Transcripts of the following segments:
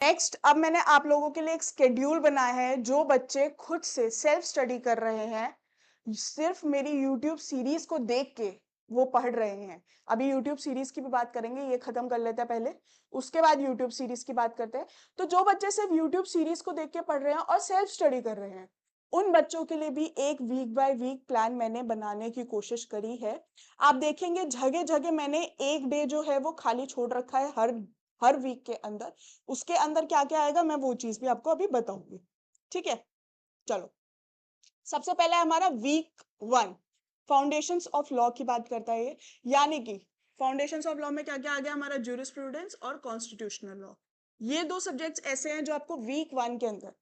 Next, अब मैंने आप लोगों के लिए एक शेड्यूल बनाया है। जो बच्चे खुद से सेल्फ स्टडी कर रहे हैं, सिर्फ मेरी यूट्यूब सीरीज को देख के वो पढ़ रहे हैं। अभी यूट्यूब सीरीज की भी बात करेंगे, ये खत्म कर लेते हैं पहले, उसके बाद यूट्यूब सीरीज की बात करते हैं। तो जो बच्चे सिर्फ यूट्यूब सीरीज को देख के पढ़ रहे हैं और सेल्फ स्टडी कर रहे हैं, उन बच्चों के लिए भी एक वीक बाय वीक प्लान मैंने बनाने की कोशिश करी है। आप देखेंगे जगह जगह मैंने एक डे जो है वो खाली छोड़ रखा है हर हर वीक के अंदर। उसके अंदर क्या क्या आएगा मैं वो चीज भी आपको अभी बताऊंगी। ठीक है, चलो। सबसे पहले हमारा वीक 1 फाउंडेशंस ऑफ लॉ की बात करता है ये। यानी कि फाउंडेशंस ऑफ लॉ में क्या क्या आ गया हमारा, ज्यूरिस्प्रूडेंस और कॉन्स्टिट्यूशनल लॉ। ये दो सब्जेक्ट्स ऐसे हैं जो आपको वीक 1 के अंदर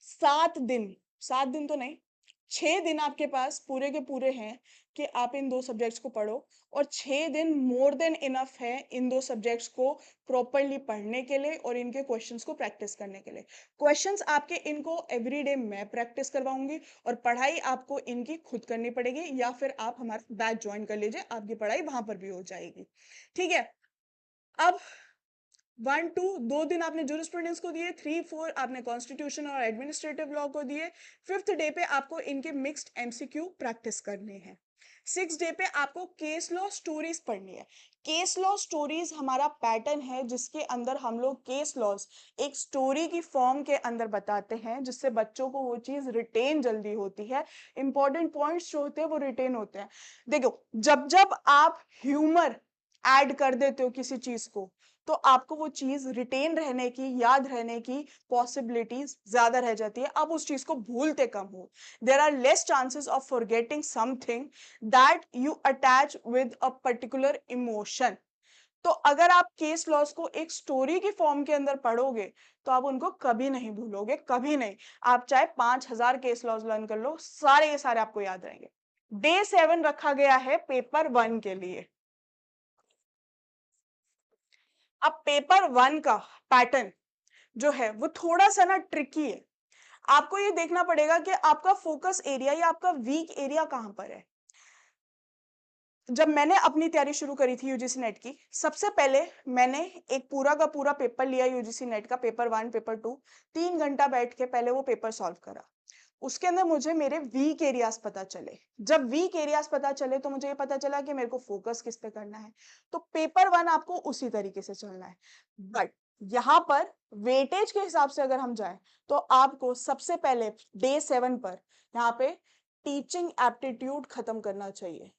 7 दिन, 7 दिन तो नहीं, 6 दिन आपके पास पूरे के पूरे हैं कि आप इन दो सब्जेक्ट्स को पढ़ो। और 6 दिन मोर देन इनफ है इन दो सब्जेक्ट्स को प्रॉपरली पढ़ने के लिए और इनके क्वेश्चंस को प्रैक्टिस करने के लिए। क्वेश्चंस आपके इनको एवरीडे मैं प्रैक्टिस करवाऊंगी और पढ़ाई आपको इनकी खुद करनी पड़ेगी, या फिर आप हमारा बैच ज्वाइन कर लीजिए, आपकी पढ़ाई वहां पर भी हो जाएगी। ठीक है, अब 1 2 2 दिन आपने जूरिस्प्रूडेंस को दिए, 3 4 आपने कॉन्स्टिट्यूशन और एडमिनिस्ट्रेटिव लॉ को दिए। 5th डे पे आपको इनके मिक्स्ड एमसीक्यू प्रैक्टिस करने हैं। 6th डे पे आपको केस लॉ स्टोरीज पढ़नी है। केस लॉ स्टोरीज हमारा पैटर्न है जिसके अंदर हम लोग केस लॉज एक स्टोरी की फॉर्म के अंदर बताते हैं, जिससे बच्चों को वो चीज रिटेन जल्दी होती है। इंपॉर्टेंट पॉइंट्स जो होते हैं वो रिटेन होते हैं। देखो, जब जब आप ह्यूमर ऐड कर देते हो किसी चीज को, तो आपको वो चीज रिटेन रहने की, याद रहने की पॉसिबिलिटीज ज्यादा रह जाती है। आप उस चीज को भूलते कम हो। There are less chances of forgetting something that you attach with a particular emotion. तो अगर आप केस लॉस को एक स्टोरी की फॉर्म के अंदर पढ़ोगे तो आप उनको कभी नहीं भूलोगे, कभी नहीं। आप चाहे 5,000 केस लॉस लर्न कर लो, सारे के सारे आपको याद रहेंगे। डे 7 रखा गया है पेपर 1 के लिए। अब पेपर 1 का पैटर्न जो है वो थोड़ा सा ना ट्रिकी है। आपको ये देखना पड़ेगा कि आपका फोकस एरिया या आपका वीक एरिया कहां पर है। जब मैंने अपनी तैयारी शुरू करी थी यूजीसी नेट की, सबसे पहले मैंने एक पूरा का पूरा पेपर लिया यूजीसी नेट का, पेपर 1 पेपर 2। 3 घंटा बैठ के पहले वो पेपर सॉल्व करा। उसके अंदर मुझे मेरे वीक एरियाज पता चले। जब वीक एरियाज पता चले तो मुझे ये पता चला कि मेरे को फोकस किस पे करना है। तो पेपर 1 आपको उसी तरीके से चलना है। बट यहाँ पर वेटेज के हिसाब से अगर हम जाएं तो आपको सबसे पहले डे 7 पर यहाँ पे टीचिंग एप्टीट्यूड खत्म करना चाहिए।